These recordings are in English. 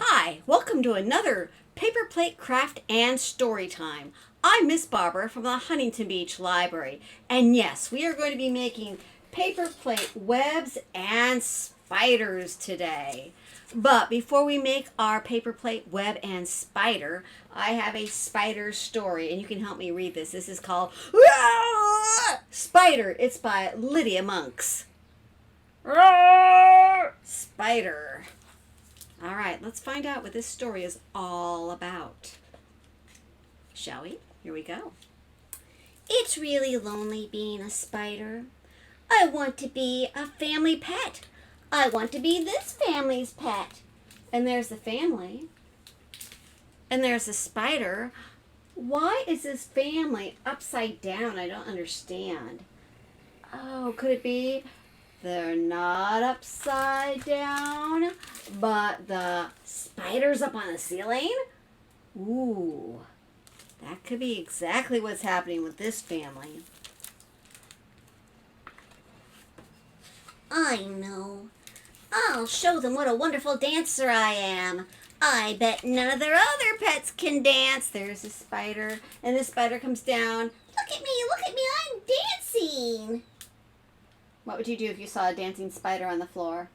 Hi, welcome to another Paper Plate Craft and Story Time. I'm Miss Barbara from the Huntington Beach Library, and yes, we are going to be making paper plate webs and spiders today. But before we make our paper plate web and spider, I have a spider story, and you can help me read this. This is called Spider. It's by Lydia Monks. Spider. All right, let's find out what this story is all about. Shall we? Here we go. It's really lonely being a spider. I want to be a family pet. I want to be this family's pet. And there's the family. And there's the spider. Why is this family upside down? I don't understand. Oh, could it be they're not upside down, but the spider's up on the ceiling? Ooh, that could be exactly what's happening with this family. I know. I'll show them what a wonderful dancer I am. I bet none of their other pets can dance. There's a spider, and the spider comes down. Look at me, I'm dancing. What would you do if you saw a dancing spider on the floor?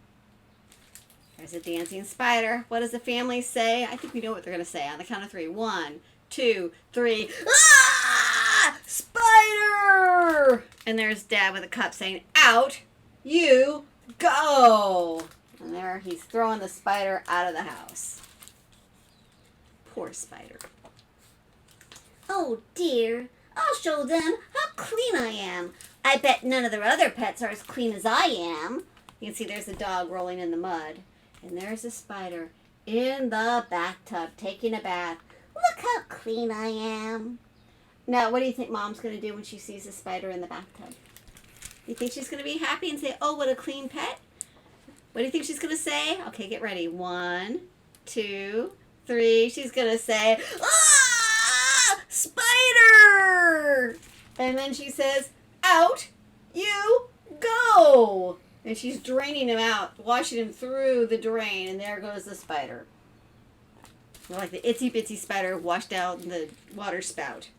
There's a dancing spider. What does the family say? I think we know what they're going to say on the count of three. 1, 2, 3. Ah! Spider! And there's Dad with a cup saying, out you go. And there he's throwing the spider out of the house. Poor spider. Oh dear, I'll show them how clean I am. I bet none of their other pets are as clean as I am. You can see there's a dog rolling in the mud. And there's a spider in the bathtub taking a bath. Look how clean I am. Now, what do you think Mom's going to do when she sees a spider in the bathtub? You think she's going to be happy and say, oh, what a clean pet? What do you think she's going to say? Okay, get ready. 1, 2, 3. She's going to say, ah, spider! And then she says, out you go. And she's draining him out, washing him through the drain, and there goes the spider. Like the itsy bitsy spider washed out in the water spout.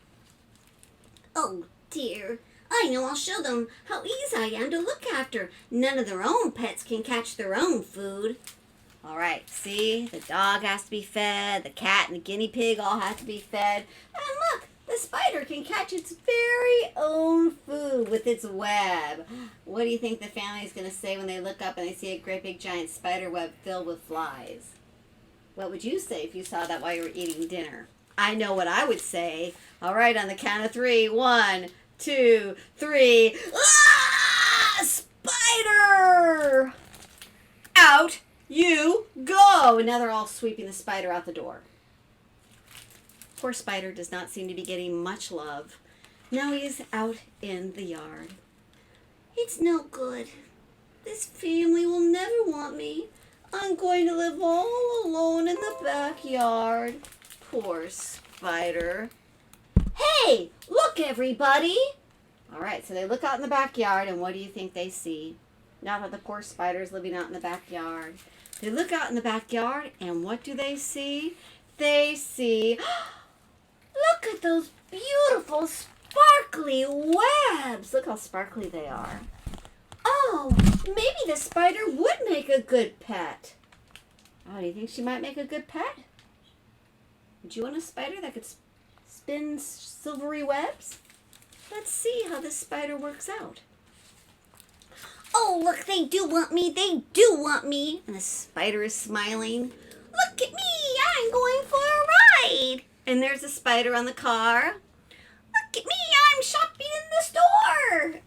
Oh dear, I know I'll show them how easy I am to look after. None of their own pets can catch their own food. All right, see, the dog has to be fed, the cat and the guinea pig all have to be fed. And look, the spider can catch its very own food with its web. What do you think the family's going to say when they look up and they see a great big giant spider web filled with flies? What would you say if you saw that while you were eating dinner? I know what I would say. All right, on the count of 3. 1, 2, 3. Ah! Spider! Out you go! And now they're all sweeping the spider out the door. Poor spider does not seem to be getting much love. Now he's out in the yard. It's no good. This family will never want me. I'm going to live all alone in the backyard. Poor spider. Hey, look everybody! All right, so they look out in the backyard, and what do you think they see? Now that the poor spider's living out in the backyard. They look out in the backyard, and what do they see? They see... Look at those beautiful sparkly webs. Look how sparkly they are. Oh, maybe the spider would make a good pet. Oh, do you think she might make a good pet? Would you want a spider that could spin silvery webs? Let's see how this spider works out. Oh, look, they do want me. They do want me. And the spider is smiling. Look at me. I'm going for a ride. And there's a spider on the car. Look at me, I'm shopping in the store.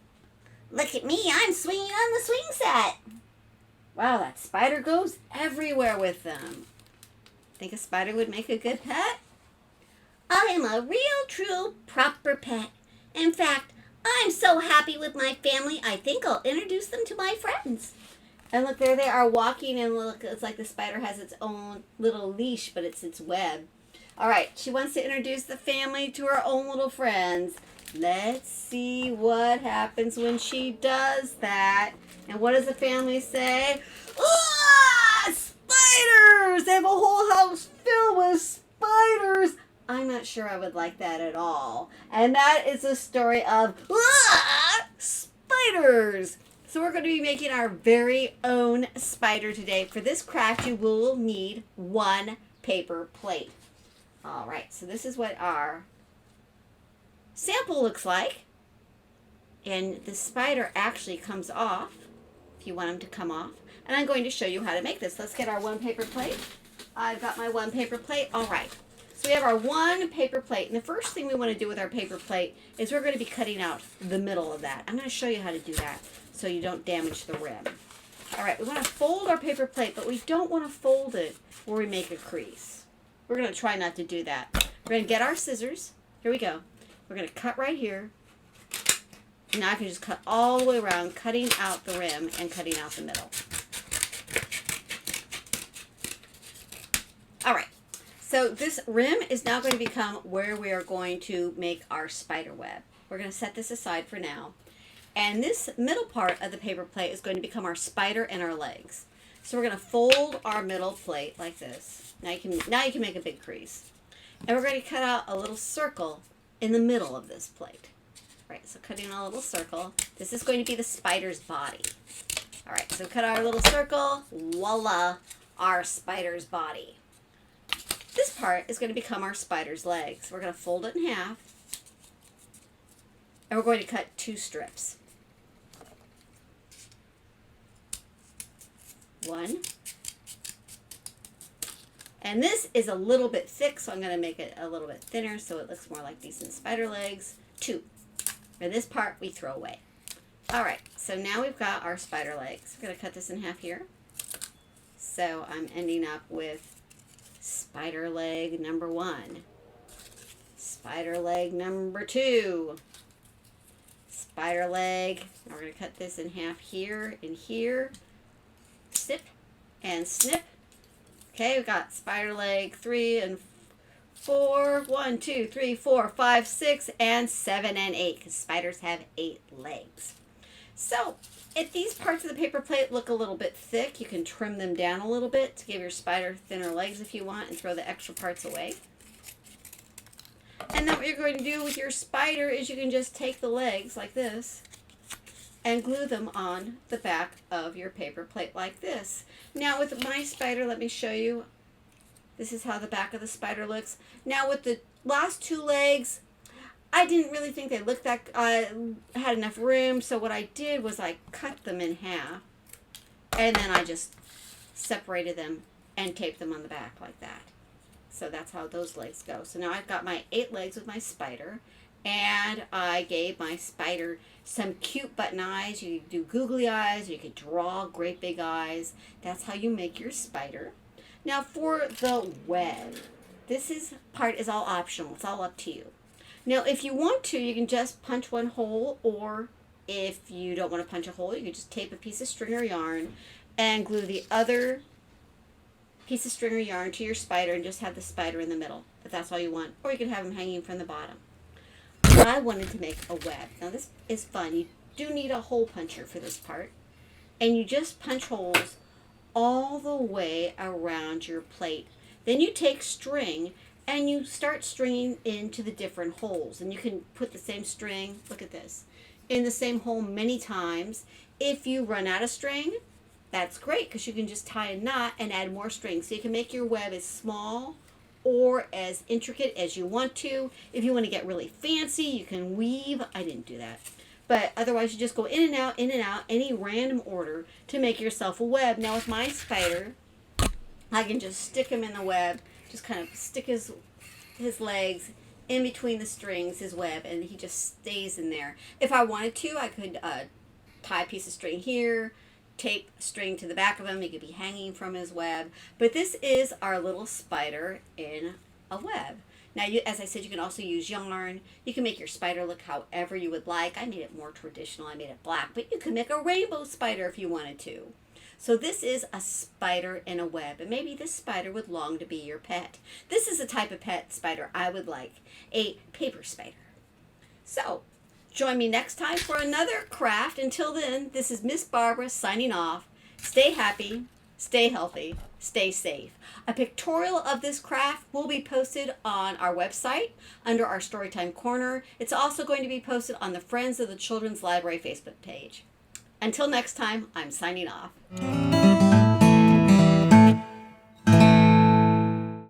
Look at me, I'm swinging on the swing set. Wow, that spider goes everywhere with them. Think a spider would make a good pet? I am a real, true, proper pet. In fact, I'm so happy with my family, I think I'll introduce them to my friends. And look, there they are walking, and look, it's like the spider has its own little leash, but it's its web. All right, she wants to introduce the family to her own little friends. Let's see what happens when she does that. And what does the family say? Ah, spiders! They have a whole house filled with spiders. I'm not sure I would like that at all. And that is the story of spiders. So we're going to be making our very own spider today. For this craft, you will need 1 paper plate. All right, so this is what our sample looks like. And the spider actually comes off, if you want him to come off. And I'm going to show you how to make this. Let's get our 1 paper plate. I've got my 1 paper plate. All right. So we have our 1 paper plate. And the first thing we want to do with our paper plate is we're going to be cutting out the middle of that. I'm going to show you how to do that so you don't damage the rim. All right. We want to fold our paper plate, but we don't want to fold it where we make a crease. We're going to try not to do that. We're going to get our scissors. Here we go. We're going to cut right here. Now I can just cut all the way around, cutting out the rim and cutting out the middle. All right, so this rim is now going to become where we are going to make our spider web. We're going to set this aside for now. And this middle part of the paper plate is going to become our spider and our legs. So we're going to fold our middle plate like this. Now you can make a big crease. And we're going to cut out a little circle in the middle of this plate. Right, so cutting a little circle. This is going to be the spider's body. All right, so cut our little circle. Voila, our spider's body. This part is going to become our spider's legs. We're going to fold it in half. And we're going to cut 2 strips. 1. And this is a little bit thick, so I'm going to make it a little bit thinner so it looks more like decent spider legs. 2. And this part we throw away. All right, so now we've got our spider legs. We're going to cut this in half here. So I'm ending up with spider leg number 1. Spider leg number 2. Spider leg. Now we're going to cut this in half here and here. Snip and snip. Okay, we've got spider leg 3 and 4. 1, 2, 3, 4, 5, 6, and 7 and 8, because spiders have 8 legs. So if these parts of the paper plate look a little bit thick, you can trim them down a little bit to give your spider thinner legs if you want, and throw the extra parts away. And then what you're going to do with your spider is you can just take the legs like this and glue them on the back of your paper plate like this. Now with my spider, let me show you. This is how the back of the spider looks. Now with the last 2 legs, I didn't really think they looked that, had enough room, so what I did was I cut them in half, and then I just separated them and taped them on the back like that. So that's how those legs go. So now I've got my 8 legs with my spider, and I gave my spider some cute button eyes. You could do googly eyes, or you could draw great big eyes. That's how you make your spider. Now for the web, part is all optional. It's all up to you. Now if you want to, you can just punch 1 hole, or if you don't want to punch a hole, you can just tape a piece of string or yarn and glue the other piece of string or yarn to your spider and just have the spider in the middle, if that's all you want. Or you can have them hanging from the bottom. I wanted to make a web. Now this is fun. You do need a hole puncher for this part. And you just punch holes all the way around your plate. Then you take string and you start stringing into the different holes. And you can put the same string, look at this, in the same hole many times. If you run out of string, that's great, because you can just tie a knot and add more string. So you can make your web as small or as intricate as you want to. If you want to get really fancy, you can weave. I didn't do that. But otherwise, you just go in and out, any random order to make yourself a web. Now with my spider, I can just stick him in the web, just kind of stick his legs in between the strings, his web, and he just stays in there. If I wanted to, I could tie a piece of string here, tape string to the back of him. He could be hanging from his web. But this is our little spider in a web. Now, as I said, you can also use yarn. You can make your spider look however you would like. I made it more traditional. I made it black, but you can make a rainbow spider if you wanted to. So this is a spider in a web, and maybe this spider would long to be your pet. This is the type of pet spider I would like, a paper spider. So, join me next time for another craft. Until then, this is Miss Barbara signing off. Stay happy, stay healthy, stay safe. A pictorial of this craft will be posted on our website under our Storytime corner. It's also going to be posted on the Friends of the Children's Library Facebook page. Until next time, I'm signing off.